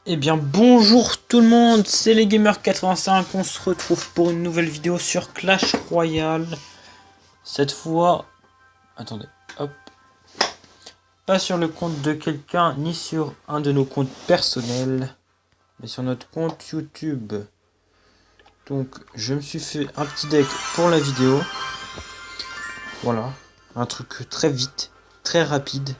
Eh bien bonjour tout le monde, c'est les Gamers85, on se retrouve pour une nouvelle vidéo sur Clash Royale. Cette fois, attendez, hop, pas sur le compte de quelqu'un, ni sur un de nos comptes personnels, mais sur notre compte YouTube. Donc je me suis fait un petit deck pour la vidéo. Voilà, un truc très vite, très rapide.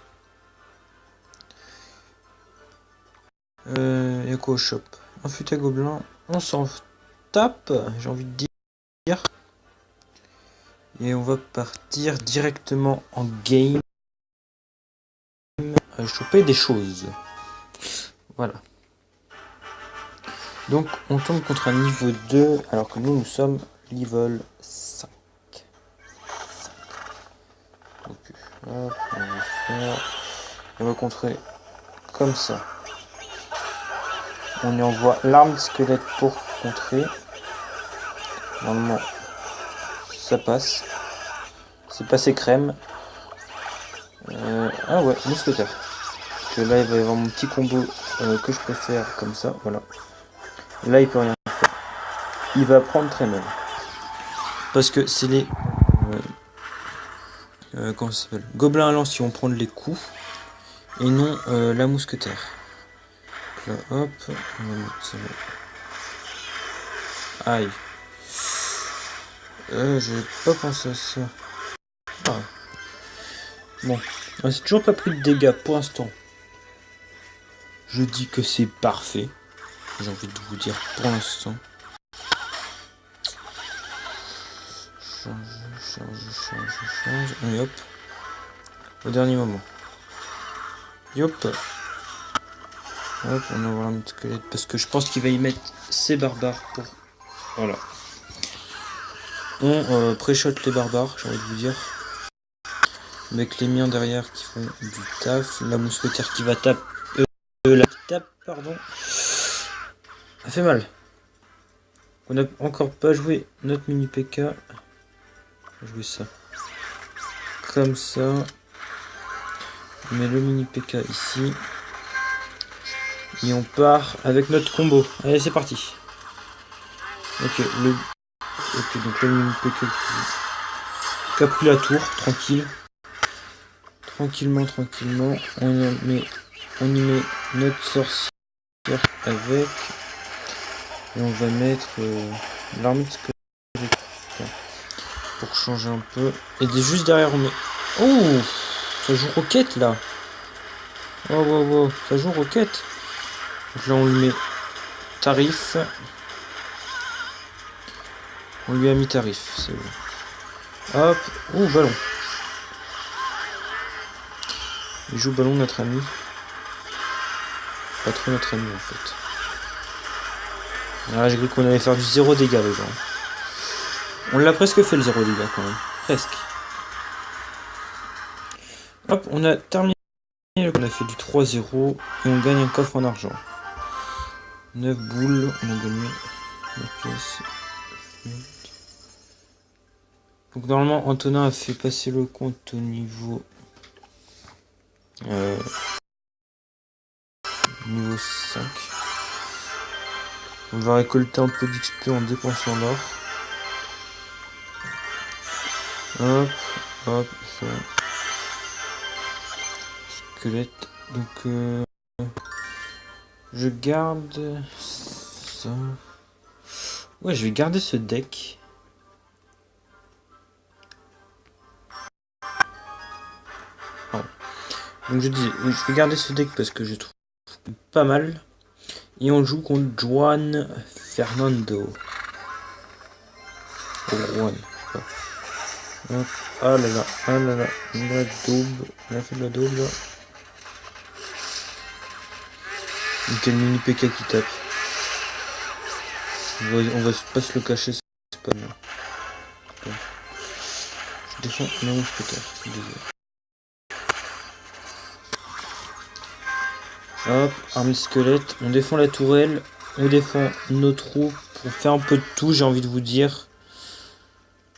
Echo Shop, un fut à gobelin, on s'en tape, j'ai envie de dire. Et on va partir directement en game. Choper des choses. Voilà. Donc on tombe contre un niveau 2 alors que nous sommes level 5. Donc, hop, on va contrer comme ça. On y envoie l'arme squelette pour contrer. Normalement ça passe. C'est passé crème. Ah ouais, mousquetaire. Que là il va y avoir mon petit combo que je préfère comme ça. Voilà. Là il peut rien faire. Il va prendre très mal. Parce que c'est les comment ça s'appelle, gobelins à lance qui vont prendre les coups et non la mousquetaire. Donc là, hop, on va mettre ça là. Aïe. J'ai pas pensé à ça. Ah. Bon, on s'est toujours pas pris de dégâts pour l'instant. Je dis que c'est parfait. J'ai envie de vous dire pour l'instant. Change. Et hop. Au dernier moment. Hop. Hop, on envoie un petit squelette parce que je pense qu'il va y mettre ses barbares pour. Voilà. On pré-shot les barbares, j'ai envie de vous dire. Avec les miens derrière qui font du taf. La mousquetaire qui va taper. La tape, pardon. Ça fait mal. On n'a encore pas joué notre mini PK. On va jouer ça. Comme ça. On met le mini PK ici. Et on part avec notre combo. Allez, c'est parti. Ok, donc le mini PK qui a pris la tour, tranquille. Tranquillement. On y met notre sorcière avec. Et on va mettre l'armée de squelette pour changer un peu. Et juste derrière on met. Oh, ça joue roquette là. Wow, ça joue roquette. Donc là on lui met tarif. On lui a mis tarif, c'est bon. Hop, oh ballon. Il joue ballon notre ami. Pas trop notre ami en fait. Ah, j'ai cru qu'on allait faire du 0 dégâts les gens. On l'a presque fait le 0 dégâts quand même. Presque. Hop, on a terminé. On a fait du 3-0 et on gagne un coffre en argent. 9 boules, on a gagné 9 pièces. Donc normalement Antonin a fait passer le compte au niveau niveau 5. On va récolter un peu d'XP en dépensant l'or. Hop, ça. Squelette. Donc je garde ça. Ouais, je vais garder ce deck. Donc je dis, je vais garder ce deck parce que je trouve pas mal. Et on joue contre Juan Fernando. Juan. Hop. Ah là là. La double. On a fait de la double là. Donc quel mini PK qui tape. On va pas se le cacher, c'est pas bien. Je défends la mousquetaire, je suis désolé. Hop, armée squelette, on défend la tourelle, on défend nos troupes pour faire un peu de tout, j'ai envie de vous dire.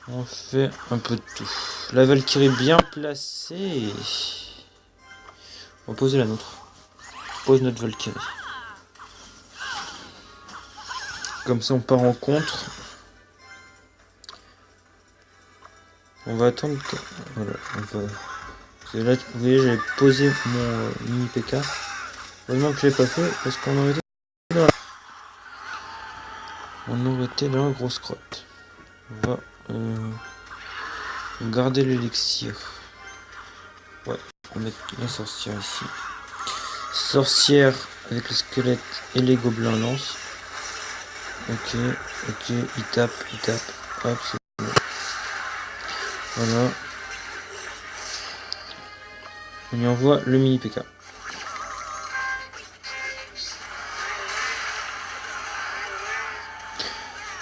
On fait un peu de tout. La Valkyrie bien placée. On va poser la nôtre. On pose notre Valkyrie. Comme ça, on part en contre. On va attendre que... Voilà, on va... Là, vous voyez, j'avais posé mon mini PK. Heureusement que je l'ai pas fait parce qu'on aurait été dans la grosse crotte. On va garder l'élixir. Ouais, on va mettre la sorcière ici. Sorcière avec le squelette et les gobelins lance. Ok, il tape. Hop, c'est bon. Voilà. On y envoie le mini PK.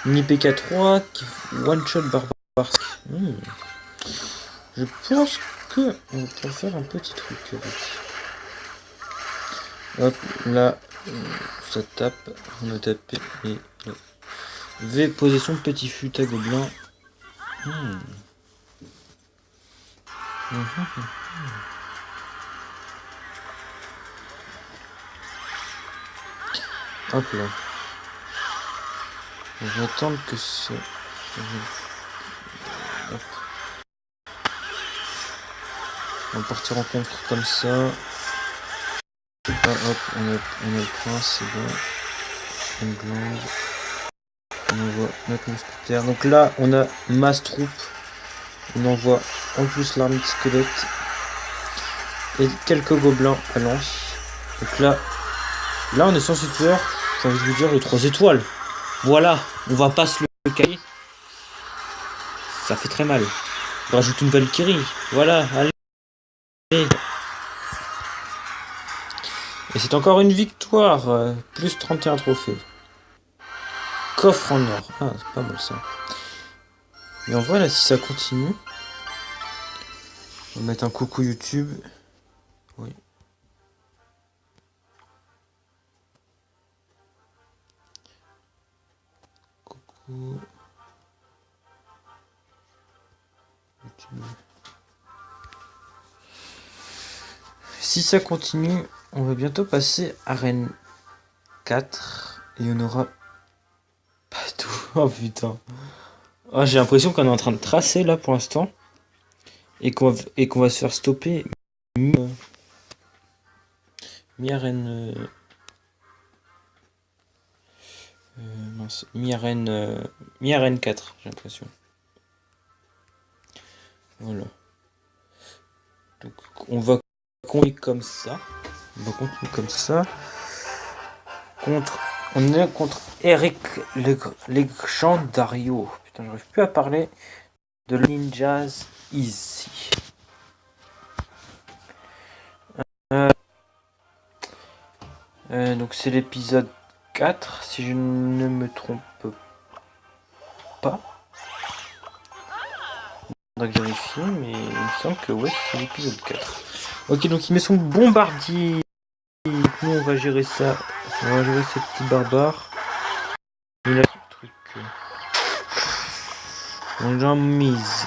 Mini PK3 qui one shot barbare. Je pense que on peut faire un petit truc avec. Hop, là, ça tape. On a tapé et V poser son petit fut à gobelin. Hop là. On va attendre que ça... Hop. On va partir en contre comme ça. Ah, hop, on a le prince, c'est bon. Une glande. On envoie notre mousquetaire. Donc là, on a masse troupe. On envoie en plus l'armée de squelettes. Et quelques gobelins à lance. Donc là on est censé faire, j'ai envie de vous dire, les 3 étoiles. Voilà, on va pas se le caler. Ça fait très mal. On rajoute une Valkyrie. Voilà, allez. Et c'est encore une victoire. Plus 31 trophées. Coffre en or. Ah, c'est pas mal ça. Et en vrai, là, si ça continue, on va mettre un coucou YouTube. Oui. Coucou. YouTube. Si ça continue, on va bientôt passer arène 4 et on aura pas tout. Oh putain. Oh, j'ai l'impression qu'on est en train de tracer là pour l'instant et qu'on va se faire stopper mi-arène mi-arène 4, j'ai l'impression. Voilà. Donc on va continuer comme ça. On est contre Eric Legendario. Putain, j'arrive plus à parler de Ninjas ici. Donc c'est l'épisode 4, si je ne me trompe pas. On va vérifier, mais il me semble que ouais, c'est l'épisode 4. Ok, donc il met son bombardier. Nous on va gérer ça. On va gérer ces petits barbares. Et là, truc. On l'a mise.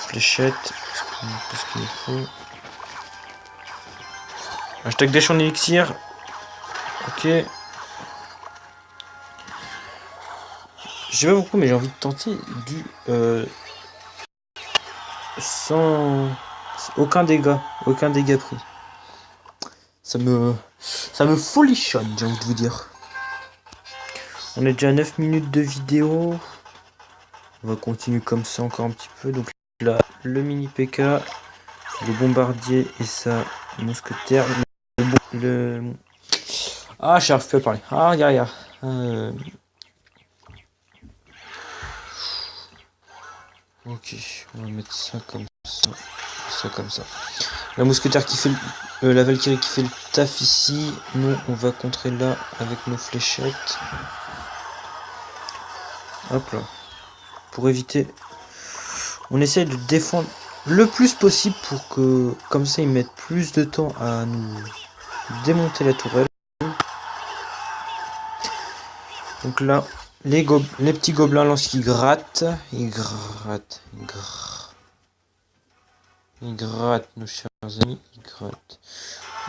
Fléchette. Parce qu'il faut. Hashtag dash en élixir. Ok. Je sais pas pourquoi, mais j'ai envie de tenter du sans aucun dégât pris. Ça me folichonne, j'ai envie de vous dire. On est déjà à 9 minutes de vidéo. On va continuer comme ça encore un petit peu. Donc là, le mini PK, le bombardier et sa mousquetaire. Ah, j'arrive plus à parler. Ah, regarde. Ok, on va mettre ça comme ça. Ça comme ça. La mousquetaire qui fait la Valkyrie qui fait le taf ici. Nous, on va contrer là avec nos fléchettes. Hop là. Pour éviter... On essaye de défendre le plus possible pour que... Comme ça, ils mettent plus de temps à nous démonter la tourelle. Donc là, les petits gobelins, lorsqu'ils grattent, ils grattent, nos chers amis, ils grattent.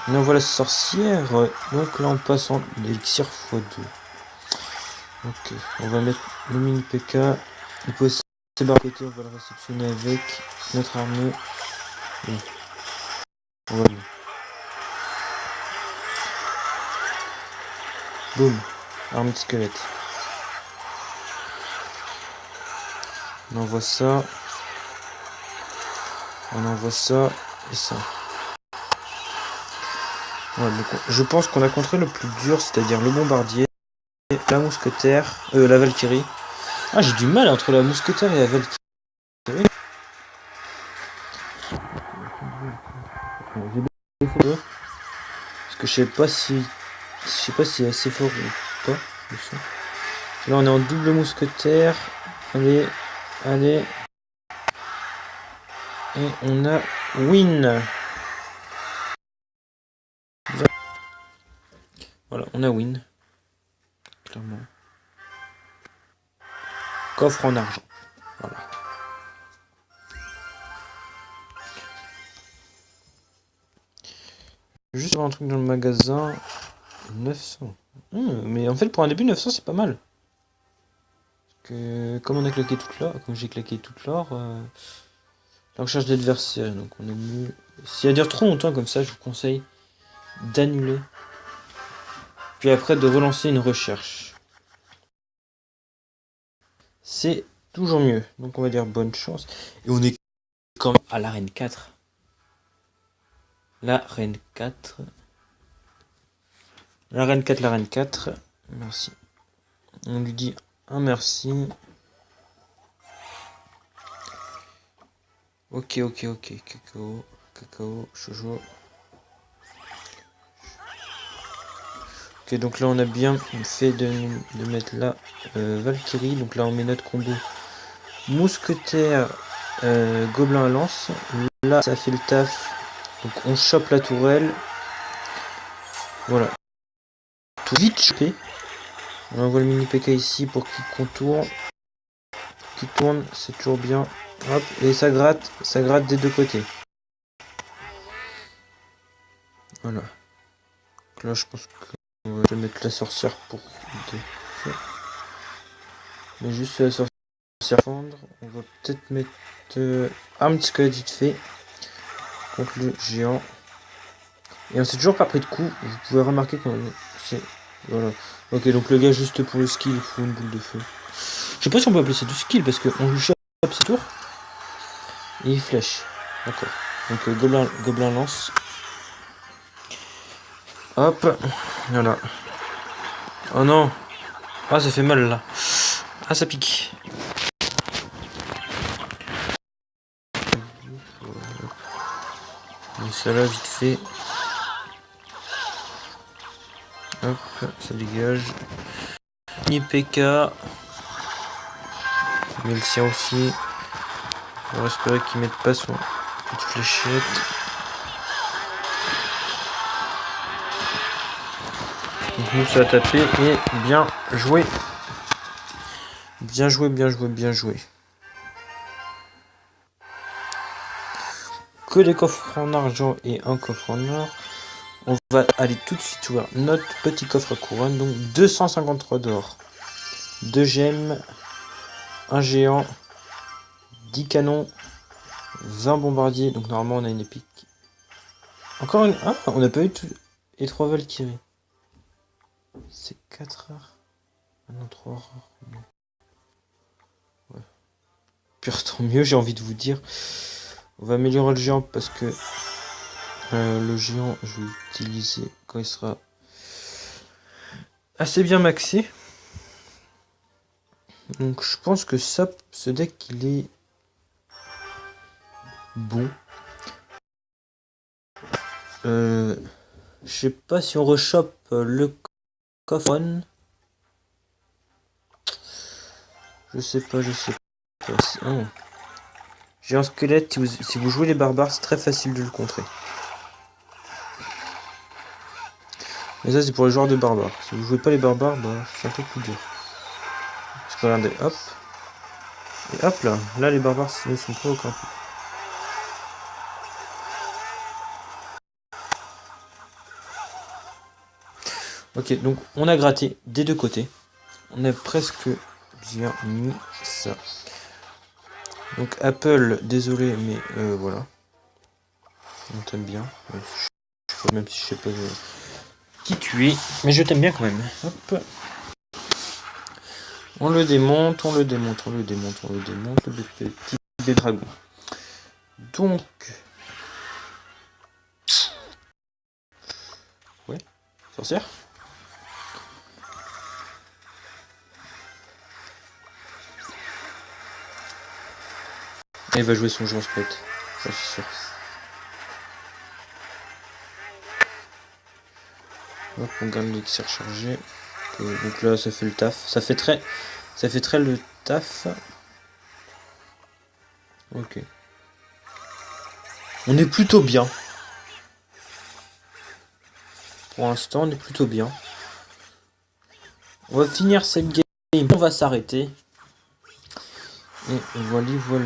On envoie la sorcière, donc là on passe en élixir x2. Ok, on va mettre le mini PK. Il pose ses barres à côté, on va le réceptionner avec notre armée. Bon, on va le... Boum, armée de squelette. On envoie ça. On envoie ça et ça. Ouais, donc je pense qu'on a contré le plus dur, c'est-à-dire le bombardier, la mousquetaire, la Valkyrie. Ah, j'ai du mal entre la mousquetaire et la Valkyrie. J'ai baissé le... Parce que je sais pas si c'est assez fort ou pas. Là, on est en double mousquetaire. Allez, allez. Et on a win. Voilà, on a win. Clairement. Coffre en argent. Voilà. Juste voir un truc dans le magasin. 900. Mais en fait, pour un début, 900, c'est pas mal. Parce que, comme on a claqué toute l'or, comme j'ai claqué toute l'or, la recherche d'adversaires. Donc, on est mieux. Si elle dure trop longtemps comme ça, je vous conseille d'annuler. Puis après, de relancer une recherche. C'est toujours mieux. Donc, on va dire bonne chance. Et on est quand même à l'arène 4. La reine 4. La reine 4, la reine 4. Merci. On lui dit un merci. Ok. Cacao, Jojo. Ok, donc là on a bien fait de mettre la Valkyrie. Donc là on met notre combo mousquetaire, gobelin à lance. Là ça fait le taf. Donc on chope la tourelle. Voilà. Tout vite chopé. On envoie le mini PK ici pour qu'il contourne. Qui tourne, c'est toujours bien. Hop, et ça gratte des deux côtés. Voilà. Donc là je pense qu'on va mettre la sorcière pour... Mais juste la sorcière fendre. On va peut-être mettre un petit squelette vite fait contre le géant. Et on s'est toujours pas pris de coup. Vous pouvez remarquer qu'on c'est... Voilà. Ok, donc le gars juste pour le skill, il faut une boule de feu. Je sais pas si on peut appeler ça du skill parce qu'on lui chope ses tours. Et il flèche. D'accord. Donc gobelin lance. Hop. Voilà. Oh non. Ah, ça fait mal là. Ah, ça pique. Et ça là, vite fait. Hop, ça dégage. Ni PK. Mais le sien aussi. On va espérer qu'il mette pas son petite fléchette. Donc nous ça a tapé et bien joué. Bien joué. Que des coffres en argent et un coffre en or. On va aller tout de suite ouvrir notre petit coffre à couronne. Donc 253 d'or. 2 gemmes. Un géant. 10 canons. 20 bombardiers. Donc normalement on a une épique. Encore une... Ah, on n'a pas eu tout... Et 3 Valkyries. C'est 4 rares. Ah non, 3 rares. Non. Ouais. Pire, tant mieux, j'ai envie de vous dire. On va améliorer le géant parce que le géant, je vais l'utiliser quand il sera assez bien maxé. Donc je pense que ça, ce deck, il est bon. Je sais pas si on rechoppe le coffre. Je sais pas. Oh. J'ai un squelette, si vous jouez les barbares, c'est très facile de le contrer. Mais ça, c'est pour les joueurs de barbares. Si vous jouez pas les barbares, bah, c'est un peu plus dur. Parce que regardez, hop. Et hop là. Là, les barbares ne sont pas au camp. Ok, donc on a gratté des deux côtés. on a presque bien mis ça. Donc Apple, désolé, mais voilà. On t'aime bien. Même si je sais pas qui tu es, mais je t'aime bien quand même. Hop. On le démonte, on le démonte, on le démonte, on le démonte, le petit bébé dragon. Donc... Ouais, sorcière. Et il va jouer son jeu en spot, ça c'est sûr. Hop, on garde l'élixir chargé. Donc là, ça fait le taf. Ça fait très le taf. Ok. On est plutôt bien. Pour l'instant, on est plutôt bien. On va finir cette game. On va s'arrêter. Et voilà, voilà.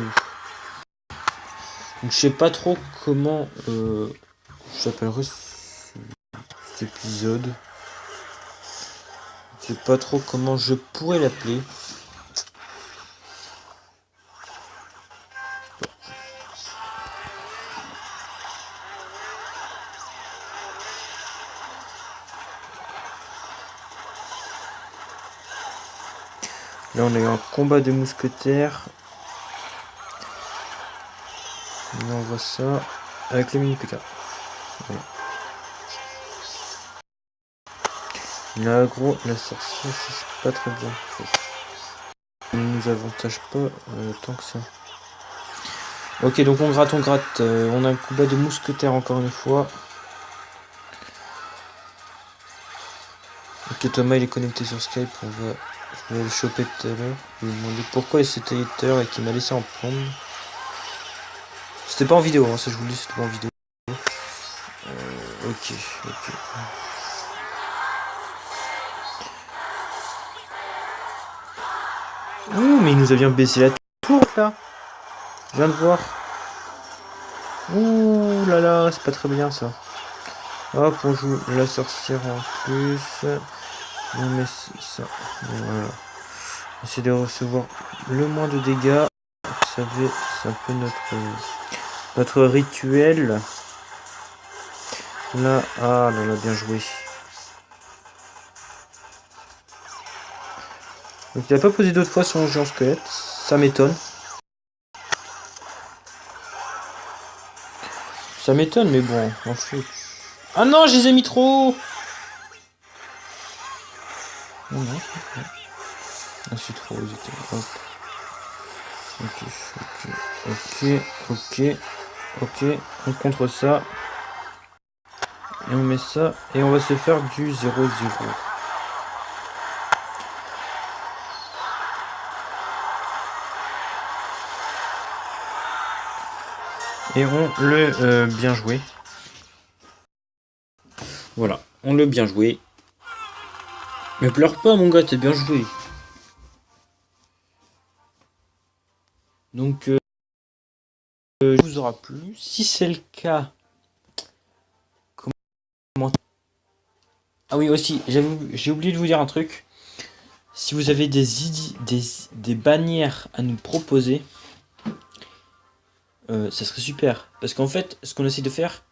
Donc, je sais pas trop comment j'appellerai cet épisode. Je sais pas trop comment je pourrais l'appeler. Là, on a eu un combat de mousquetaires. On voit ça avec les mini PK. Voilà. L'agro, la sorcière, c'est pas très bien. Ne nous avantage pas tant que ça. Ok, donc on gratte, on a un combat de mousquetaires encore une fois. Ok, Thomas il est connecté sur Skype, je vais le choper tout à l'heure. Je vais lui demander pourquoi il s'était hater et qu'il m'a laissé en prendre. C'était pas en vidéo, hein, ça je vous le dis, c'était pas en vidéo. Ok. Ouh, mais il nous a bien baissé la tour là. Je viens de voir. Ouh là là, c'est pas très bien ça. Hop, on joue la sorcière en plus. On met ça. Voilà. Essayer de recevoir le moins de dégâts. Vous savez, c'est un peu notre rituel. Là, ah là là, bien joué. Donc il n'a pas posé d'autres fois son jeu en squelette. Ça m'étonne. Ça m'étonne, mais bon, en fait. Ah non, je les ai mis trop. Non, non. Ah, c'est trop hésité. Hop. Ok. On contre ça. Et on met ça. Et on va se faire du 0-0. Et on le bien joué. Voilà, on l'a bien joué. Mais pleure pas mon gars, t'es bien joué. Donc, vous aura plu. Si c'est le cas, comment... Ah oui, aussi, j'ai oublié de vous dire un truc. Si vous avez des idées, des bannières à nous proposer, ça serait super. Parce qu'en fait, ce qu'on essaie de faire,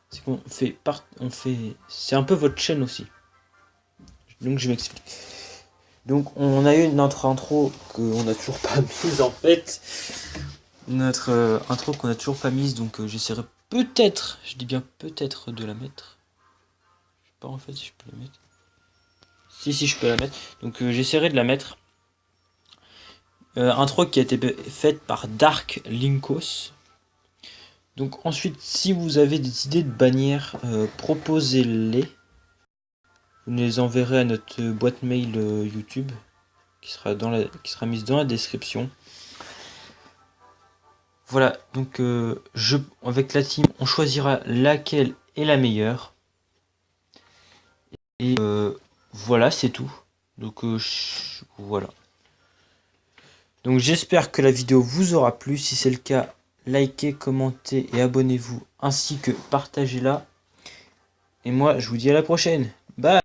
c'est qu'on fait c'est un peu votre chaîne aussi. Donc je m'explique. Donc on a eu notre intro qu'on n'a toujours pas mise en fait. Notre intro qu'on n'a toujours pas mise, donc j'essaierai peut-être, je dis bien peut-être de la mettre. Je sais pas en fait si je peux la mettre. Si je peux la mettre. Donc j'essaierai de la mettre. Intro qui a été faite par Dark Linkos. Donc ensuite, si vous avez des idées de bannières, proposez-les. Vous les enverrez à notre boîte mail YouTube qui sera mise dans la description. Voilà, donc avec la team, on choisira laquelle est la meilleure. Et voilà, c'est tout. Donc voilà. Donc j'espère que la vidéo vous aura plu. Si c'est le cas, likez, commentez et abonnez-vous, ainsi que partagez-la. Et moi, je vous dis à la prochaine. Bye!